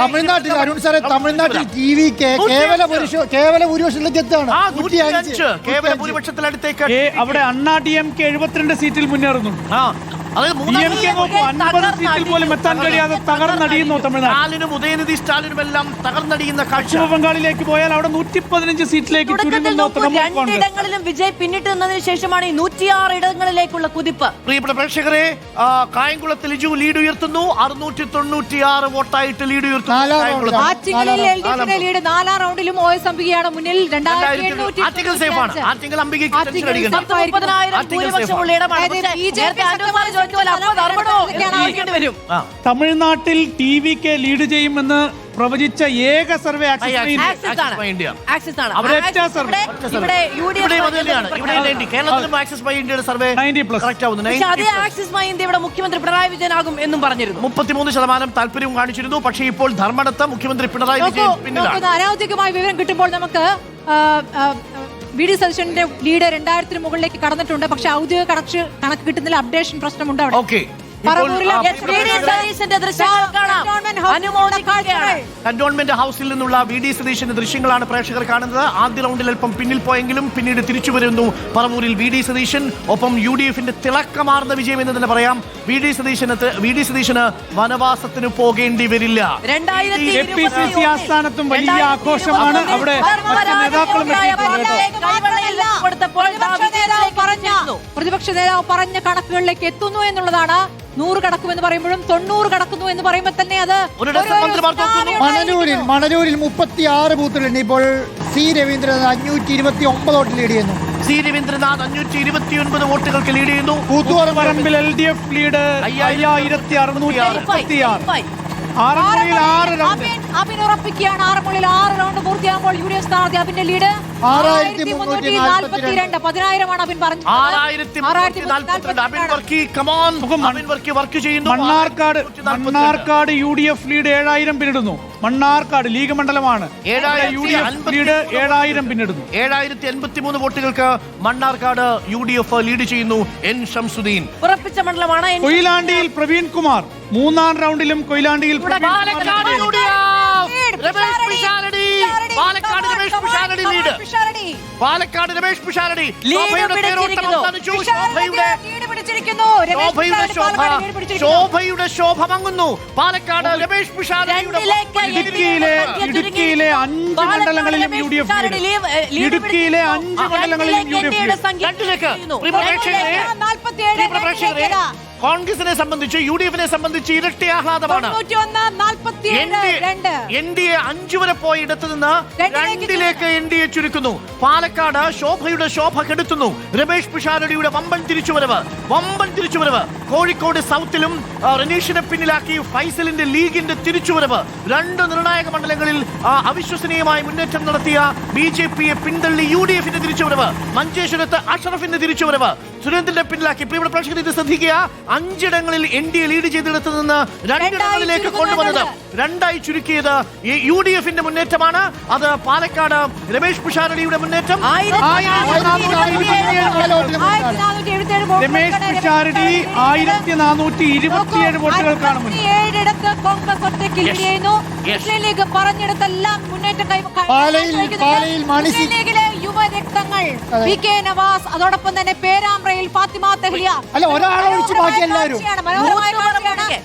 തമിഴ്നാട്ടിൽ അരുൺ സാറെ തമിഴ്നാട്ടിൽ ടി വി കേവല ഭൂരിപക്ഷത്തിലേക്ക് എത്താണ്. കേവല ഭൂരിപക്ഷത്തിലടുത്തേക്ക് അവിടെ അണ്ണാ DMK 72 സീറ്റിൽ മുന്നേറുന്നു. സീറ്റിൽ പോലും എത്താൻ കഴിയാതെ തകർന്നടിയുന്നു തമിഴ്നാട്. സ്റ്റാലിനും ഉദയനിധി സ്റ്റാലിനും എല്ലാം തകർന്നടിയുന്ന പശ്ചിമ ബംഗാളിലേക്ക് പോയാൽ അവിടെ 115 സീറ്റിലേക്ക് രണ്ടിടങ്ങളിലും വിജയ് പിന്നിട്ട് നിന്നതിന് ശേഷമാണ് ഈ 106 ഇടങ്ങളിലേക്കുള്ള കുതിപ്പ്. പ്രിയപ്പെട്ട പ്രേക്ഷകരെ, കായംകുളത്ത് ലിജു ലീഡ് ഉയർത്തുന്നു. 696 വോട്ടായിട്ട് ലീഡ് ഉയർത്തുന്നു. ലീഡ് 4ാം റൗണ്ടിലും OS അംബികയാണ് മുന്നിൽ. 2700 തമിഴ്നാട്ടിൽ TVK ലീഡ് ചെയ്യുമെന്ന് പ്രവചിച്ച ഏക സർവേ മുഖ്യമന്ത്രി പിണറായി വിജയനാകും എന്നും പറഞ്ഞിരുന്നു. 33% താല്പര്യവും കാണിച്ചിരുന്നു. പക്ഷേ ഇപ്പോൾ ധർമ്മടത്ത് മുഖ്യമന്ത്രി പിണറായി വിജയൻ പിന്നിലാണ്. അനൗദ്യോഗികമായ വിവരം കിട്ടുമ്പോൾ നമുക്ക് VD സതീശന്റെ ലീഡ് 2000 മുകളിലേക്ക് കടന്നിട്ടുണ്ട്. പക്ഷെ ഔദ്യോഗിക കണക്ക് കിട്ടുന്നില്ല. അപ്ഡേഷൻ പ്രശ്നമുണ്ട് അവിടെ. കന്റോൺമെന്റ് ഹൗസിൽ നിന്നുള്ള VD സതീശന്റെ ദൃശ്യങ്ങളാണ് പ്രേക്ഷകർ കാണുന്നത്. ആദ്യ റൗണ്ടിൽ അല്പം പിന്നിൽ പോയെങ്കിലും പിന്നീട് തിരിച്ചു വരുന്നു പറവൂരിൽ VD സതീശൻ. ഒപ്പം UDFന്റെ തിളക്കമാർന്ന വിജയം എന്ന് തന്നെ പറയാം. VD സതീശന് വനവാസത്തിന് പോകേണ്ടി വരില്ല. APCC ആസ്ഥാനത്തും വലിയ ആഘോഷമാണ്. അവിടെ പ്രതിപക്ഷ നേതാവ് പറഞ്ഞ കണക്കുകളിലേക്ക് എത്തുന്നു എന്നുള്ളതാണ്. 100 കടക്കുമെന്ന് പറയുമ്പോഴും 90 കടക്കുന്നു എന്ന് പറയുമ്പോൾ തന്നെ അത് മണലൂരിൽ 36 ബൂത്തുകളുണ്ട്. ഇപ്പോൾ C രവീന്ദ്രനാഥ് 529 വോട്ട് ലീഡ് ചെയ്യുന്നു. C രവീന്ദ്രനാഥ് 529 വോട്ടുകൾക്ക് ലീഡ് ചെയ്യുന്നു. കൂത്തുപറമ്പിൽ LDF ലീഡ് 5636. ഉറപ്പിക്കുകയാണ്. 6 റൗണ്ട് പൂർത്തിയാകുമ്പോൾ UDF സ്ഥാനാർത്ഥി അബിന്റെ ലീഡ് 6342. 10,000 അബിൻ പറഞ്ഞു. മണ്ണാർക്കാട് UDF ലീഡ് 7000 പിന്നിടുന്നു. മണ്ണാർക്കാട് ലീഗ് മണ്ഡലമാണ്. UDF ലീഡ് 7000 പിന്നിടുന്നു. 7083 വോട്ടുകൾക്ക് മണ്ണാർക്കാട് UDF ലീഡ് ചെയ്യുന്നു. N ഷംസുദ്ദീൻ ഉറപ്പിച്ച മണ്ഡലമാണ്. കൊയിലാണ്ടിയിൽ പ്രവീൺ കുമാർ 3ാം റൗണ്ടിലും കൊയിലാണ്ടിയിൽ പാലക്കാട് രമേഷ് പിഷാരടി ശോഭയുടെ ശോഭ മങ്ങുന്നു. പാലക്കാട് രമേഷ് പിഷാരടിയുടെ ഇടുക്കിയിലെ 5 മണ്ഡലങ്ങളിലും UDF ഇടുക്കിയിലെ 5 മണ്ഡലങ്ങളിലും കോൺഗ്രസിനെ സംബന്ധിച്ച് UDFനെ സംബന്ധിച്ച് ഇരട്ടി ആഹ്ലാദമാണ്. NDA 5 വരെ പോയ ഇടത്ത് നിന്ന് 2ലേക്ക് NDA ചുരുക്കുന്നു. പാലക്കാട് ശോഭയുടെ ശോഭ കെടുത്തുന്നു. രമേഷ് പിഷാരടിയുടെ വമ്പൻ തിരിച്ചുവരവ്. കോഴിക്കോട് സൗത്തിലും റനീഷിനെ പിന്നിലാക്കി ഫൈസലിന്റെ ലീഗിന്റെ തിരിച്ചുവരവ്. 2 നിർണായക മണ്ഡലങ്ങളിൽ അവിശ്വസനീയമായി മുന്നേറ്റം നടത്തിയ BJPയെ പിന്തള്ളി UDFന്റെ തിരിച്ചുവരവ്. മഞ്ചേശ്വരത്ത് അഷറഫിന്റെ തിരിച്ചുവരവ്. സുരേന്ദ്രനെ പിന്നിലാക്കി. പ്രിയപ്പെട്ട പ്രേക്ഷകർ ഇത് ശ്രദ്ധിക്കുക. 5 ഇടങ്ങളിൽ NDA ലീഡ് ചെയ്തിടത്ത് നിന്ന് 2 ഇടങ്ങളിലേക്ക് കൊണ്ടുവന്നത് 2ആയി ചുരുക്കിയത് UDFന്റെ മുന്നേറ്റമാണ്. അത് പാലക്കാട് രമേഷ് പിഷാരടിയുടെ മുന്നേറ്റം. രമേഷ് പിഷാരടി 1427 വോട്ടുകൾക്കാണ് മുന്നിൽ. പറഞ്ഞിടത്തെല്ലാം മുന്നേറ്റം യുവരക്തങ്ങൾ PK നവാസ്, അതോടൊപ്പം തന്നെ പേരാമ്പ്രയിൽ ഫാത്തിമ തെഹ്ലിയ. ഒരാളെ ഒഴിച്ച് ബാക്കി എല്ലാവരും മനോഹരമായ